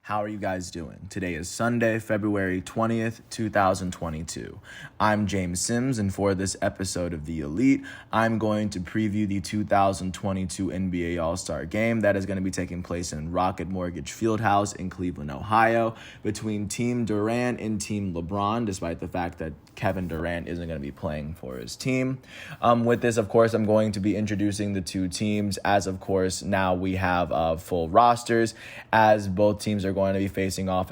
How are you guys doing? Today is Sunday, February 20th, 2022. I'm James Sims, and for this episode of The Elite, I'm going to preview the 2022 NBA All-Star Game that is going to be taking place in Rocket Mortgage Fieldhouse in Cleveland, Ohio, between Team Durant and Team LeBron, despite the fact that Kevin Durant isn't going to be playing for his team. With this, of course, I'm going to be introducing the two teams, as, of course, now we have full rosters, as both teams are going to be facing off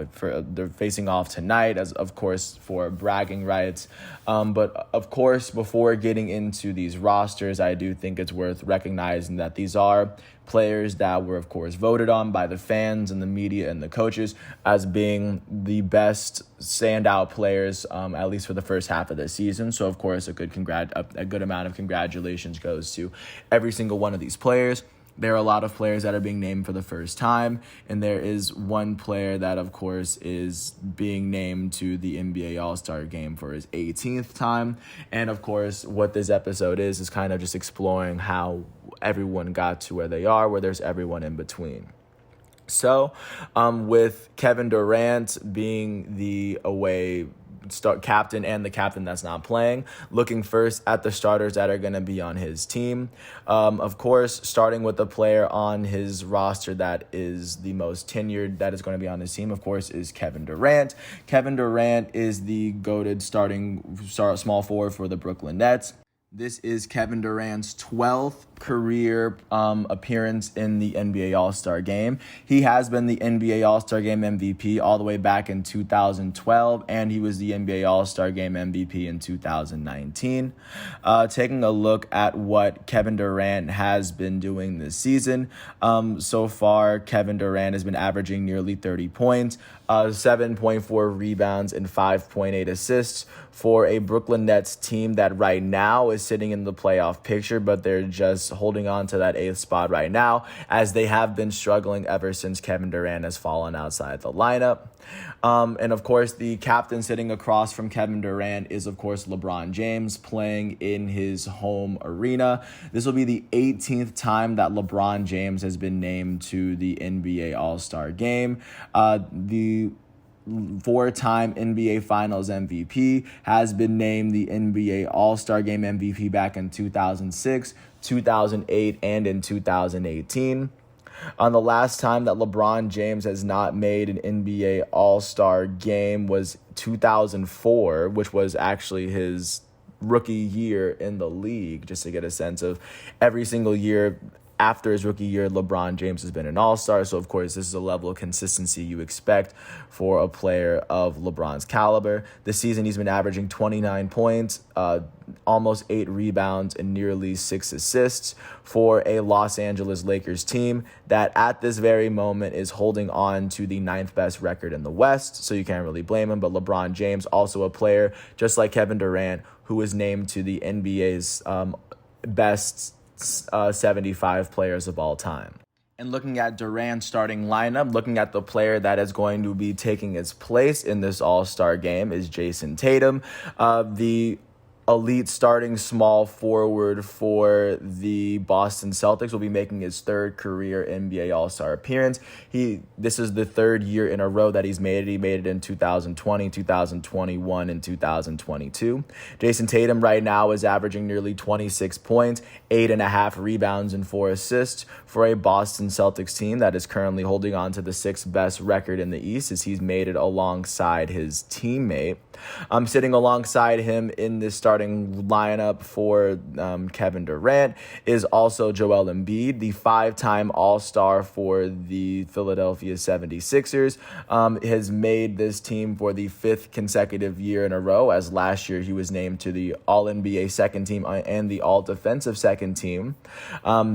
tonight, as of course for bragging rights. But of course, before getting into these rosters, I do think it's worth recognizing that these are players that were, of course, voted on by the fans and the media and the coaches as being the best standout players, at least for the first half of the season. So, of course, a good amount of congratulations goes to every single one of these players. There are a lot of players that are being named for the first time, and there is one player that, of course, is being named to the NBA All-Star Game for his 18th time. And, of course, what this episode is kind of just exploring how everyone got to where they are, where there's everyone in between. So, with Kevin Durant being the away captain and the captain that's not playing, looking first at the starters that are going to be on his team. Of course, starting with the player on his roster that is the most tenured that is going to be on his team, of course, is Kevin Durant. Kevin Durant is the goated small forward for the Brooklyn Nets. This is Kevin Durant's 12th career appearance in the NBA All-Star Game. He has been the NBA All-Star Game MVP all the way back in 2012, and he was the NBA All-Star Game MVP in 2019. Taking a look at what Kevin Durant has been doing this season, so far Kevin Durant has been averaging nearly 30 points, 7.4 rebounds, and 5.8 assists for a Brooklyn Nets team that right now is sitting in the playoff picture, but they're just holding on to that 8th spot right now, as they have been struggling ever since Kevin Durant has fallen outside the lineup. And of course, the captain sitting across from Kevin Durant is, of course, LeBron James, playing in his home arena. This will be the 18th time that LeBron James has been named to the NBA All-Star Game. The 4-time NBA Finals MVP has been named the NBA All-Star Game MVP back in 2006, 2008, and in 2018. On the last time that LeBron James has not made an NBA All-Star Game was 2004, which was actually his rookie year in the league, just to get a sense of every single year. After his rookie year, LeBron James has been an all-star. So, of course, this is a level of consistency you expect for a player of LeBron's caliber. This season, he's been averaging 29 points, almost 8 rebounds, and nearly 6 assists for a Los Angeles Lakers team that at this very moment is holding on to the 9th best record in the West. So you can't really blame him. But LeBron James, also a player, just like Kevin Durant, who was named to the NBA's best 75 players of all time. And looking at Durant's starting lineup, looking at the player that is going to be taking his place in this All-Star Game is Jason Tatum, the elite starting small forward for the Boston Celtics, will be making his 3rd career NBA All-Star appearance. This is the 3rd year in a row that he's made it. He made it in 2020, 2021, and 2022. Jason Tatum right now is averaging nearly 26 points, 8.5 rebounds, and 4 assists for a Boston Celtics team that is currently holding on to the 6th best record in the East, as he's made it alongside his teammate. Sitting alongside him in this starting lineup for Kevin Durant is also Joel Embiid, the 5-time All-Star for the Philadelphia 76ers, has made this team for the 5th consecutive year in a row, as last year he was named to the All-NBA second team and the All-Defensive second team.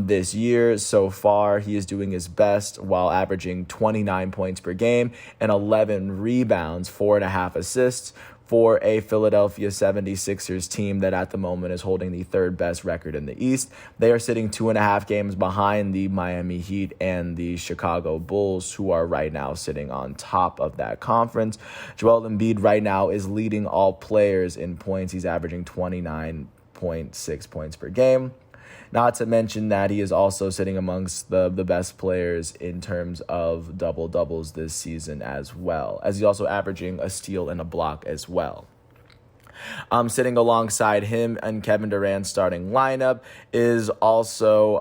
This year, so far, he is doing his best while averaging 29 points per game and 11 rebounds, 4.5 assists for a Philadelphia 76ers team that at the moment is holding the 3rd best record in the East. They are sitting 2.5 games behind the Miami Heat and the Chicago Bulls, who are right now sitting on top of that conference. Joel Embiid right now is leading all players in points. He's averaging 29.6 points per game. Not to mention that he is also sitting amongst the best players in terms of double-doubles this season as well, as he's also averaging a steal and a block as well. Sitting alongside him and Kevin Durant's starting lineup is also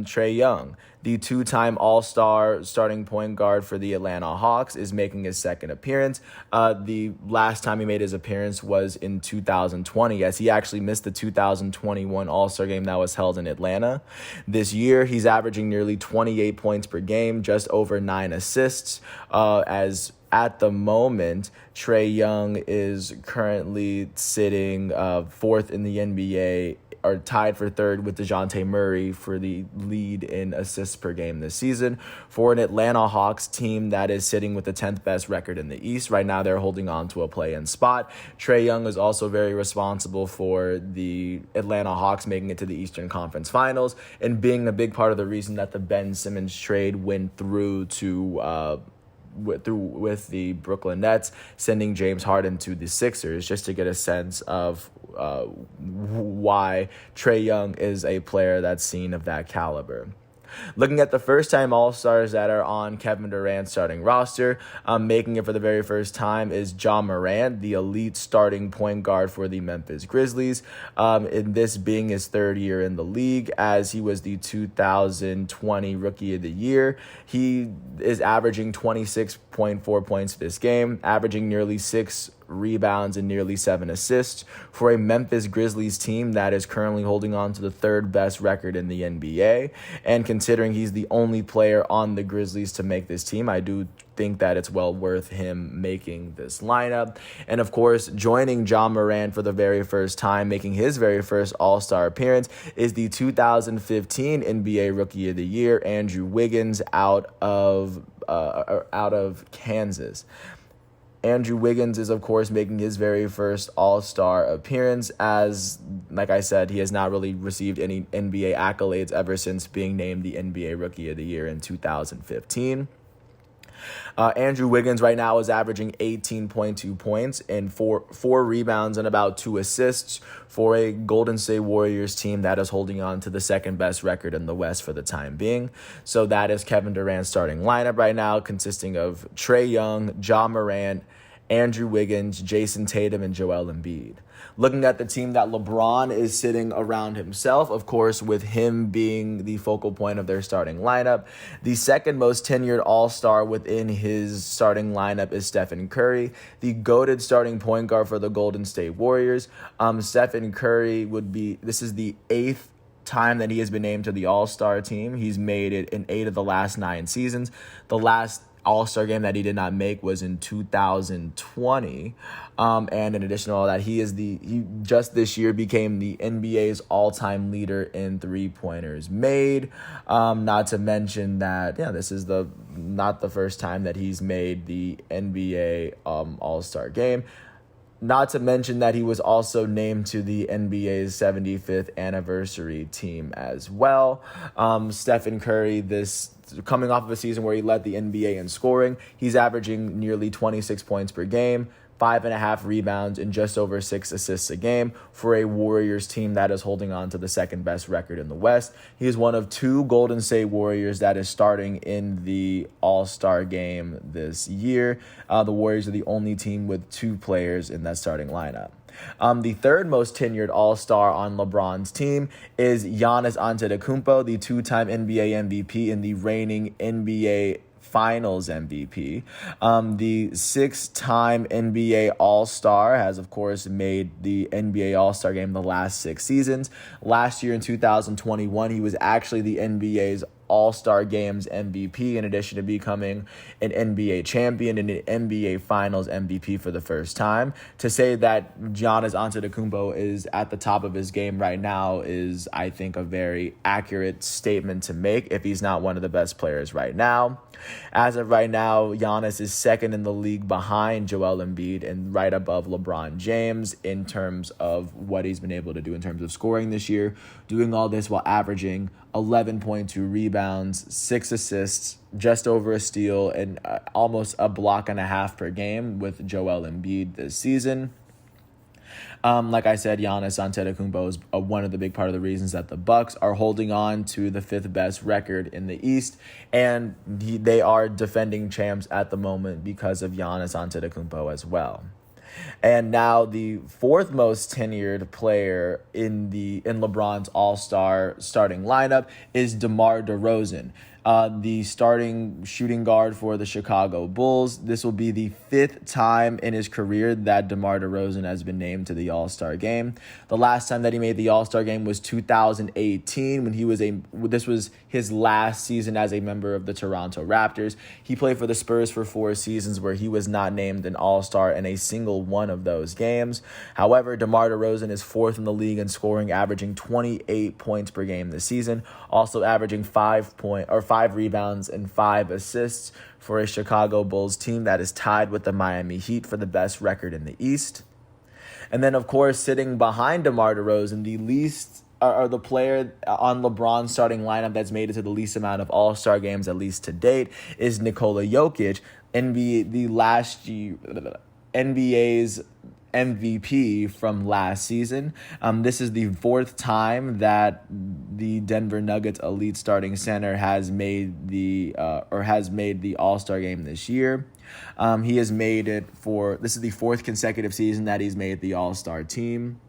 Trae Young. The two-time All-Star starting point guard for the Atlanta Hawks is making his second appearance. The last time he made his appearance was in 2020, as he actually missed the 2021 All-Star game that was held in Atlanta. This year, he's averaging nearly 28 points per game, just over 9 assists, as at the moment, Trae Young is currently sitting fourth in the NBA, or tied for third with DeJounte Murray for the lead in assists per game this season. For an Atlanta Hawks team that is sitting with the 10th best record in the East, right now they're holding on to a play-in spot. Trae Young is also very responsible for the Atlanta Hawks making it to the Eastern Conference Finals and being a big part of the reason that the Ben Simmons trade went through to with the Brooklyn Nets, sending James Harden to the Sixers, just to get a sense of why Trae Young is a player that's seen of that caliber. Looking at the first-time All-Stars that are on Kevin Durant's starting roster, making it for the very first time is Ja Morant, the elite starting point guard for the Memphis Grizzlies, in this being his third year in the league, as he was the 2020 Rookie of the Year. He is averaging 26.4 points this game, averaging nearly 6 rebounds and nearly 7 assists for a Memphis Grizzlies team that is currently holding on to the third best record in the NBA. And considering he's the only player on the Grizzlies to make this team, I do think that it's well worth him making this lineup. And of course, joining Ja Morant for the very first time, making his very first All-Star appearance, is the 2015 NBA Rookie of the Year, Andrew Wiggins, out of Kansas. Andrew Wiggins is, of course, making his very first All-Star appearance, as, like I said, he has not really received any NBA accolades ever since being named the NBA Rookie of the Year in 2015. Andrew Wiggins right now is averaging 18.2 points and four rebounds and about 2 assists for a Golden State Warriors team that is holding on to the second best record in the West for the time being. So that is Kevin Durant's starting lineup right now, consisting of Trae Young, Ja Morant, Andrew Wiggins, Jason Tatum, and Joel Embiid. Looking at the team that LeBron is sitting around himself, of course, with him being the focal point of their starting lineup, the second most tenured All-Star within his starting lineup is Stephen Curry, the GOATed starting point guard for the Golden State Warriors. Stephen Curry this is the 8th time that he has been named to the All-Star team. He's made it in 8 of the last 9 seasons. The last All-Star game that he did not make was in 2020. And in addition to all that, he just this year became the NBA's all-time leader in three-pointers made. Not to mention that, this is not the first time that he's made the NBA All-Star game. Not to mention that he was also named to the NBA's 75th anniversary team as well. Stephen Curry, coming off of a season where he led the NBA in scoring, he's averaging nearly 26 points per game, 5.5 rebounds, and just over 6 assists a game for a Warriors team that is holding on to the second best record in the West. He is one of 2 Golden State Warriors that is starting in the All-Star game this year. The Warriors are the only team with 2 players in that starting lineup. The third most tenured All-Star on LeBron's team is Giannis Antetokounmpo, the 2-time NBA MVP and the reigning NBA Finals MVP. The 6-time NBA All-Star has, of course, made the NBA All-Star game the last 6 seasons. Last year in 2021, he was actually the NBA's All-Star Games MVP, in addition to becoming an NBA champion and an NBA Finals MVP for the first time. To say that Giannis Antetokounmpo is at the top of his game right now is, I think, a very accurate statement to make if he's not one of the best players right now. As of right now, Giannis is second in the league behind Joel Embiid and right above LeBron James in terms of what he's been able to do in terms of scoring this year, doing all this while averaging 11.2 rebounds, 6 assists, just over a steal, and almost a block and a half per game with Joel Embiid this season. Like I said, Giannis Antetokounmpo is one of the big part of the reasons that the Bucks are holding on to the fifth best record in the East, and they are defending champs at the moment because of Giannis Antetokounmpo as well. And now the fourth most tenured player in LeBron's All-Star starting lineup is DeMar DeRozan, the starting shooting guard for the Chicago Bulls. This will be the fifth time in his career that DeMar DeRozan has been named to the All-Star game. The last time that he made the All-Star game was 2018 when this was his last season as a member of the Toronto Raptors. He played for the Spurs for 4 seasons where he was not named an All-Star in a single one of those games. However, DeMar DeRozan is fourth in the league in scoring, averaging 28 points per game this season, also averaging 5 rebounds and 5 assists for a Chicago Bulls team that is tied with the Miami Heat for the best record in the East. And then, of course, sitting behind DeMar DeRozan, the player on LeBron's starting lineup that's made it to the least amount of All-Star games, at least to date, is Nikola Jokic, NBA's MVP from last season. This is the fourth time that the Denver Nuggets elite starting center has made the All-Star game this year. He has made it this is the fourth consecutive season that he's made the All-Star team.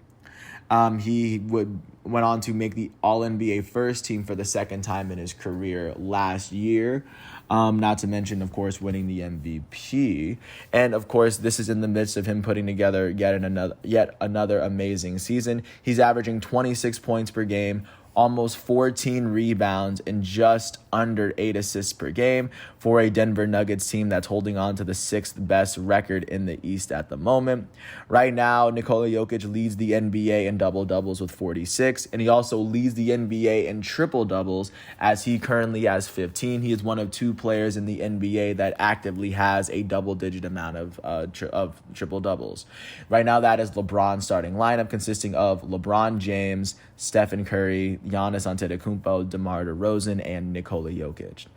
He went on to make the All-NBA first team for the second time in his career last year. Not to mention, of course, winning the MVP. And, of course, this is in the midst of him putting together yet another amazing season. He's averaging 26 points per game, almost 14 rebounds, and just under 8 assists per game for a Denver Nuggets team that's holding on to the 6th best record in the East at the moment. Right now, Nikola Jokic leads the NBA in double-doubles with 46, and he also leads the NBA in triple-doubles as he currently has 15. He is one of 2 players in the NBA that actively has a double-digit amount of triple-doubles. Right now, that is LeBron's starting lineup consisting of LeBron James, Stephen Curry, Giannis Antetokounmpo, DeMar DeRozan, and Nikola Jokic.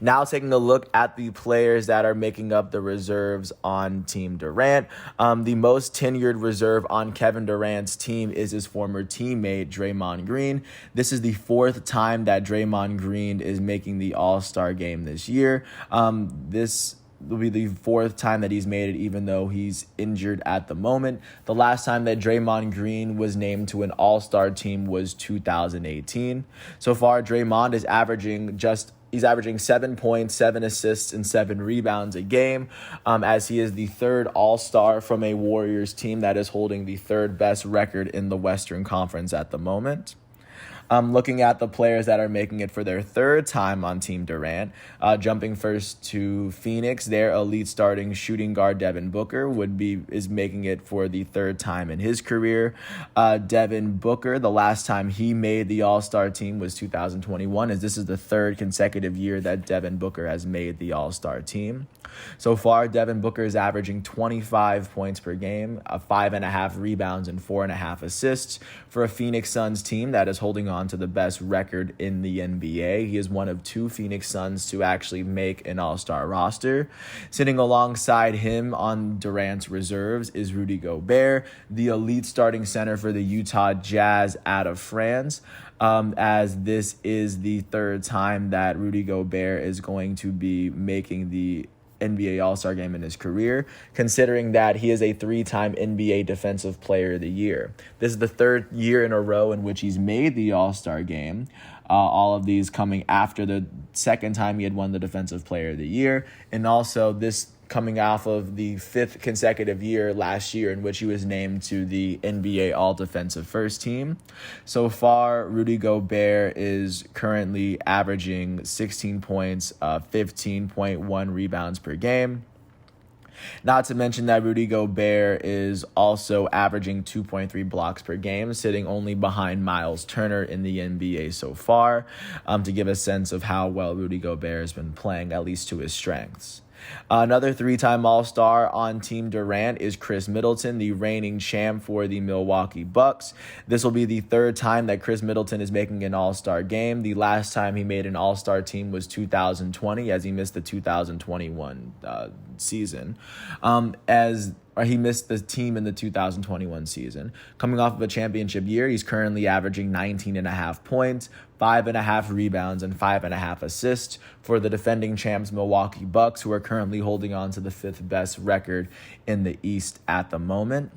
Now taking a look at the players that are making up the reserves on Team Durant. The most tenured reserve on Kevin Durant's team is his former teammate, Draymond Green. This is the 4th time that Draymond Green is making the All-Star game this year. This will be the 4th time that he's made it, even though he's injured at the moment. The last time that Draymond Green was named to an All-Star team was 2018. So far, Draymond is averaging 7 points, 7 assists, and 7 rebounds a game, as he is the 3rd All-Star from a Warriors team that is holding the 3rd best record in the Western Conference at the moment. Looking at the players that are making it for their 3rd time on Team Durant, jumping first to Phoenix, their elite starting shooting guard Devin Booker is making it for the 3rd time in his career. Devin Booker, the last time he made the All-Star team was 2021, as this is the 3rd consecutive year that Devin Booker has made the All-Star team. So far, Devin Booker is averaging 25 points per game, 5.5 rebounds, and 4.5 assists for a Phoenix Suns team that is holding on to the best record in the NBA. He is one of 2 Phoenix Suns to actually make an All-Star roster. Sitting alongside him on Durant's reserves is Rudy Gobert, the elite starting center for the Utah Jazz out of France. As this is the 3rd time that Rudy Gobert is going to be making the NBA All-Star game in his career, considering that he is a 3-time NBA Defensive Player of the Year. This is the 3rd year in a row in which he's made the All-Star game. All of these coming after the 2nd time he had won the Defensive Player of the Year, and also this coming off of the 5th consecutive year last year in which he was named to the NBA All-Defensive First Team. So far, Rudy Gobert is currently averaging 16 points, 15.1 rebounds per game. Not to mention that Rudy Gobert is also averaging 2.3 blocks per game, sitting only behind Miles Turner in the NBA so far, to give a sense of how well Rudy Gobert has been playing, at least to his strengths. Another three-time All-Star on Team Durant is Chris Middleton, the reigning champ for the Milwaukee Bucks. This will be the third time that Chris Middleton is making an All-Star game. The last time he made an All-Star team was 2020, as he missed the 2021 season. He missed the team in the 2021 season. Coming off of a championship year, he's currently averaging 19.5 points, 5.5 rebounds, and 5.5 assists for the defending champs Milwaukee Bucks, who are currently holding on to the fifth best record in the East at the moment.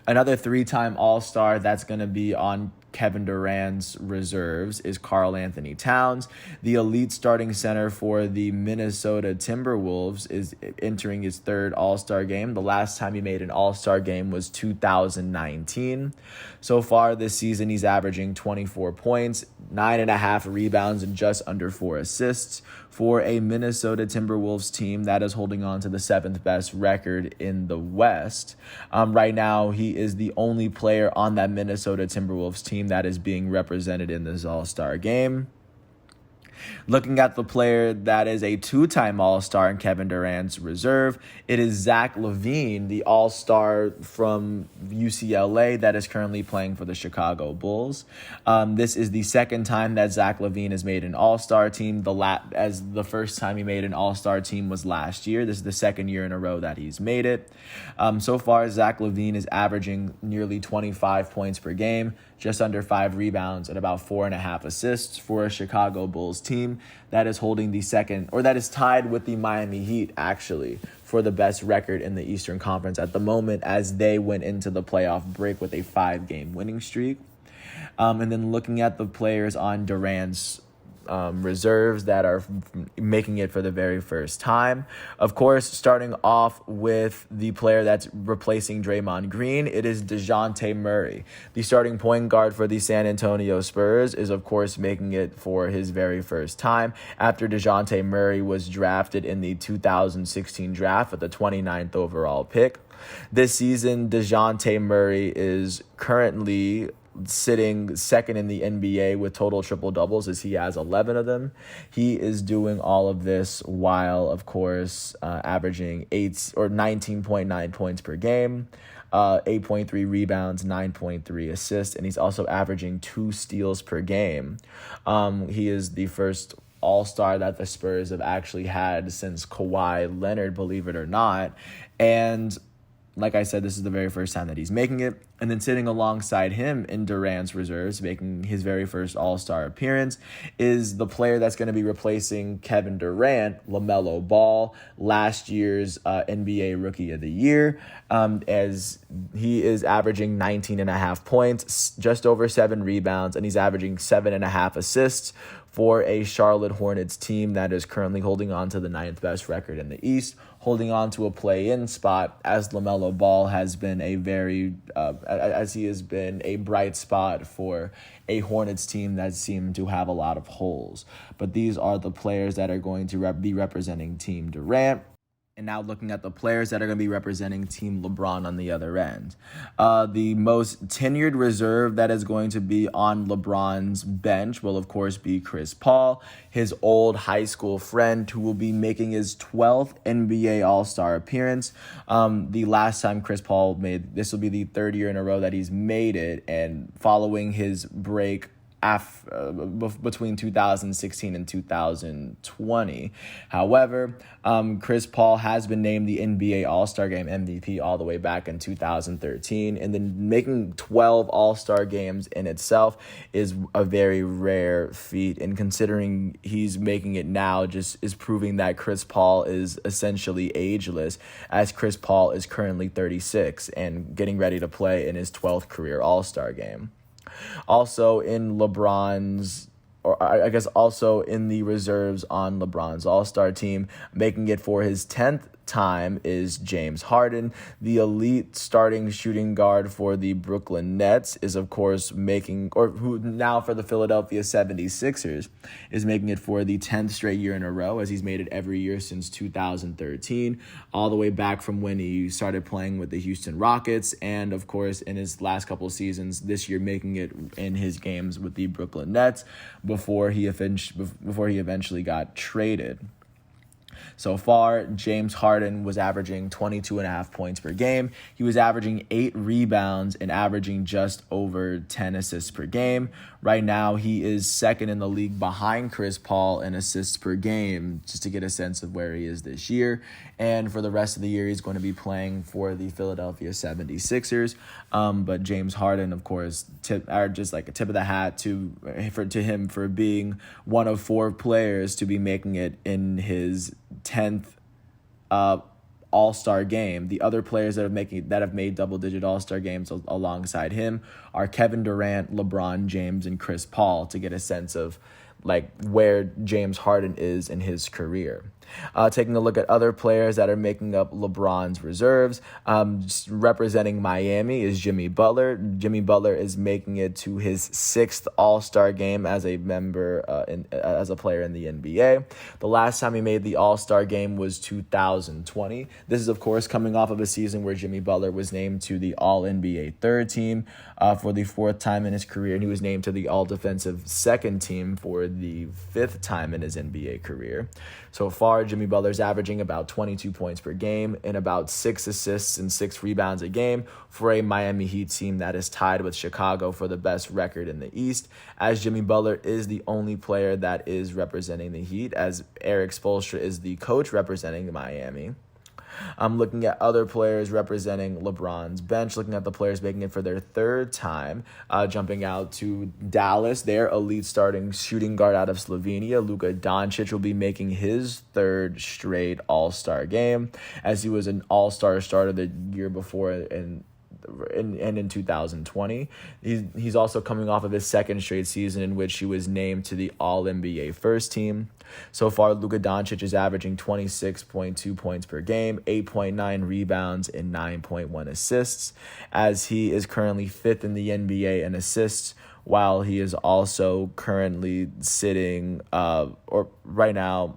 Another three-time All-Star that's going to be on Kevin Durant's reserves is Karl Anthony Towns. The elite starting center for the Minnesota Timberwolves is entering his third All-Star game. The last time he made an All-Star game was 2019. So far this season, he's averaging 24 points, 9.5 rebounds, and just under 4 assists for a Minnesota Timberwolves team that is holding on to the seventh best record in the West. Right now, he is the only player on that Minnesota Timberwolves team that is being represented in this All-Star game. Looking at the player that is a two-time All-Star in Kevin Durant's reserve, it is Zach LaVine, the All-Star from UCLA that is currently playing for the Chicago Bulls. This is the second time that Zach LaVine has made an All-Star team. As the first time he made an All-Star team was last year. This is the second year in a row that he's made it. So far, Zach LaVine is averaging nearly 25 points per game, just under 5 rebounds, and about 4.5 assists for a Chicago Bulls team that is holding the second, or that is tied with the Miami Heat, actually, for the best record in the Eastern Conference at the moment, as they went into the playoff break with a 5-game winning streak. And then looking at the players on Durant's reserves that are making it for the very first time. Of course, starting off with the player that's replacing Draymond Green, it is DeJounte Murray. The starting point guard for the San Antonio Spurs is, of course, making it for his very first time after DeJounte Murray was drafted in the 2016 draft with the 29th overall pick. This season, DeJounte Murray is currently sitting second in the NBA with total triple-doubles, as he has 11 of them. He is doing all of this while, of course, averaging 19.9 points per game, 8.3 rebounds, 9.3 assists, and he's also averaging 2 steals per game. He is the first All-Star that the Spurs have actually had since Kawhi Leonard, believe it or not. And like I said, this is the very first time that he's making it. And then sitting alongside him in Durant's reserves, making his very first All-Star appearance, is the player that's going to be replacing Kevin Durant, LaMelo Ball, last year's NBA Rookie of the Year, as he is averaging 19.5 points, just over 7 rebounds, and he's averaging 7.5 assists for a Charlotte Hornets team that is currently holding on to the 9th best record in the East, holding on to a play-in spot, as LaMelo Ball has been he has been a bright spot for a Hornets team that seemed to have a lot of holes. But these are the players that are going to be representing Team Durant. And now looking at the players that are going to be representing Team LeBron on the other end. The most tenured reserve that is going to be on LeBron's bench will, of course, be Chris Paul, his old high school friend who will be making his 12th NBA All-Star appearance. The last time Chris Paul this will be the third year in a row that he's made it, and following his break between 2016 and 2020. However, Chris Paul has been named the NBA All-Star Game MVP all the way back in 2013, and then making 12 All-Star games in itself is a very rare feat, and considering he's making it now just is proving that Chris Paul is essentially ageless, as Chris Paul is currently 36 and getting ready to play in his 12th career All-Star game. Also in also in the reserves on LeBron's All-Star team, making it for his 10th time, is James Harden. The elite starting shooting guard for the Brooklyn Nets is, of course, who now for the Philadelphia 76ers is making it for the 10th straight year in a row, as he's made it every year since 2013, all the way back from when he started playing with the Houston Rockets, and of course in his last couple of seasons this year making it in his games with the Brooklyn Nets before he eventually got traded. So far, James Harden was averaging 22.5 points per game. He was averaging 8 rebounds and averaging just over 10 assists per game. Right now, he is second in the league behind Chris Paul in assists per game, just to get a sense of where he is this year. And for the rest of the year, he's going to be playing for the Philadelphia 76ers. But James Harden, of course, just like a tip of the hat to him for being one of 4 players to be making it in his 10th All-Star game. The other players that have made double-digit All-Star games alongside him are Kevin Durant, LeBron James, and Chris Paul, to get a sense of like where James Harden is in his career. Taking a look at other players that are making up LeBron's reserves, representing Miami is Jimmy Butler. Jimmy Butler is making it to his 6th All-Star game as a member, as a player in the NBA. The last time he made the All-Star game was 2020. This is, of course, coming off of a season where Jimmy Butler was named to the All-NBA third team for the 4th time in his career, and he was named to the All-Defensive second team for the 5th time in his NBA career. So far, Jimmy Butler's averaging about 22 points per game and about 6 assists and 6 rebounds a game for a Miami Heat team that is tied with Chicago for the best record in the East, as Jimmy Butler is the only player that is representing the Heat, as Eric Spoelstra is the coach representing Miami. I'm looking at other players representing LeBron's bench, looking at the players making it for their 3rd time, jumping out to Dallas, their elite starting shooting guard out of Slovenia. Luka Doncic will be making his 3rd straight All-Star game, as he was an All-Star starter the year before in 2020. He's also coming off of his 2nd straight season in which he was named to the All-NBA first team. So far, Luka Doncic is averaging 26.2 points per game, 8.9 rebounds, and 9.1 assists, as he is currently 5th in the NBA in assists, while he is also currently sitting, right now,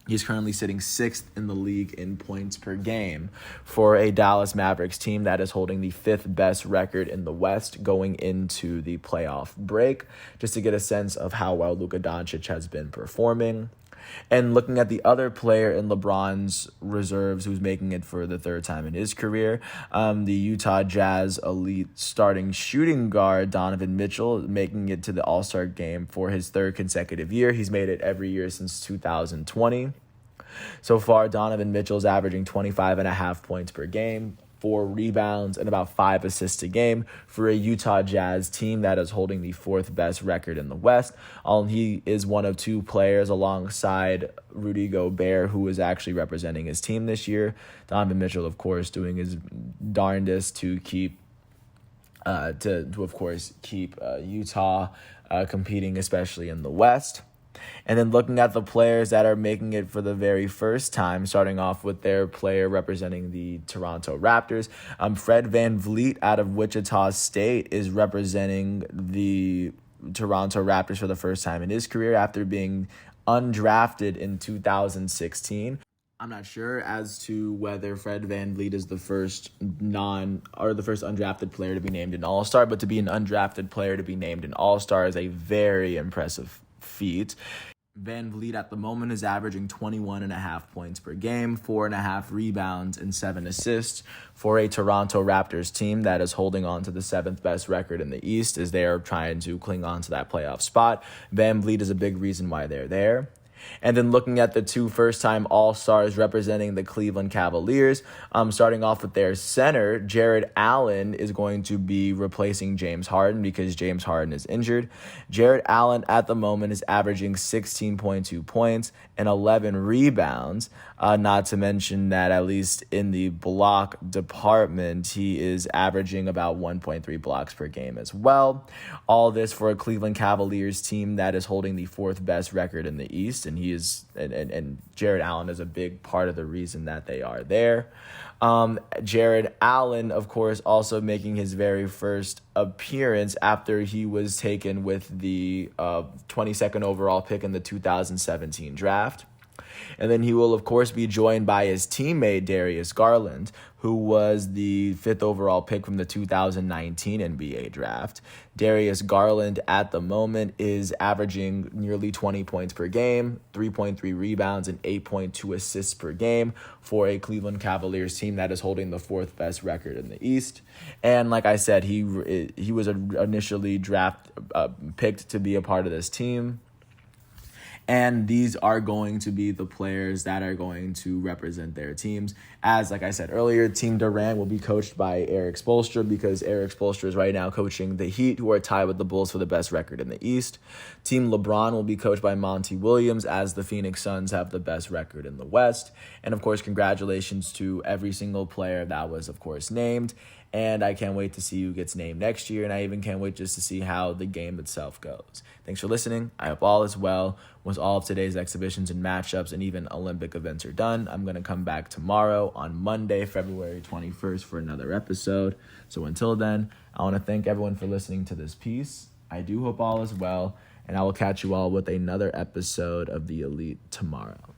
he's currently sitting 6th in the league in points per game for a Dallas Mavericks team that is holding the 5th best record in the West going into the playoff break, just to get a sense of how well Luka Doncic has been performing. And looking at the other player in LeBron's reserves who's making it for the 3rd time in his career, the Utah Jazz elite starting shooting guard Donovan Mitchell, making it to the All-Star game for his 3rd consecutive year. He's made it every year since 2020. So far, Donovan Mitchell's averaging 25.5 points per game, 4 rebounds, and about 5 assists a game for a Utah Jazz team that is holding the 4th best record in the West. He is one of 2 players alongside Rudy Gobert who is actually representing his team this year. Donovan Mitchell, of course, doing his darndest to keep Utah competing, especially in the West. And then looking at the players that are making it for the very first time, starting off with their player representing the Toronto Raptors. Fred VanVleet out of Wichita State is representing the Toronto Raptors for the first time in his career after being undrafted in 2016. I'm not sure as to whether Fred VanVleet is the first undrafted player to be named an All-Star, but to be an undrafted player to be named an All-Star is a very impressive feat. VanVleet at the moment is averaging 21.5 points per game, 4.5 rebounds, and 7 assists for a Toronto Raptors team that is holding on to the 7th best record in the East as they are trying to cling on to that playoff spot. VanVleet is a big reason why they're there. And then looking at the 2 first-time All-Stars representing the Cleveland Cavaliers, starting off with their center, Jared Allen is going to be replacing James Harden because James Harden is injured. Jared Allen at the moment is averaging 16.2 points and 11 rebounds, not to mention that at least in the block department, he is averaging about 1.3 blocks per game as well. All this for a Cleveland Cavaliers team that is holding the 4th best record in the East, and Jared Allen is a big part of the reason that they are there. Jared Allen, of course, also making his very first appearance after he was taken with the 22nd overall pick in the 2017 draft. And then he will, of course, be joined by his teammate, Darius Garland, who was the 5th overall pick from the 2019 NBA draft. Darius Garland, at the moment, is averaging nearly 20 points per game, 3.3 rebounds, and 8.2 assists per game for a Cleveland Cavaliers team that is holding the 4th best record in the East. And like I said, he was initially picked to be a part of this team. And these are going to be the players that are going to represent their teams. As, like I said earlier, Team Durant will be coached by Eric Spoelstra because Eric Spoelstra is right now coaching the Heat, who are tied with the Bulls for the best record in the East. Team LeBron will be coached by Monty Williams, as the Phoenix Suns have the best record in the West. And, of course, congratulations to every single player that was, of course, named. And I can't wait to see who gets named next year. And I even can't wait just to see how the game itself goes. Thanks for listening. I hope all is well. Once all of today's exhibitions and matchups and even Olympic events are done, I'm going to come back tomorrow on Monday, February 21st for another episode. So until then, I want to thank everyone for listening to this piece. I do hope all is well. And I will catch you all with another episode of The Elite tomorrow.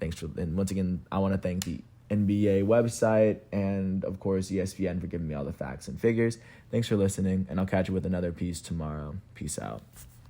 And once again, I want to thank the NBA website and, of course, ESPN for giving me all the facts and figures. Thanks for listening, and I'll catch you with another piece tomorrow. Peace out.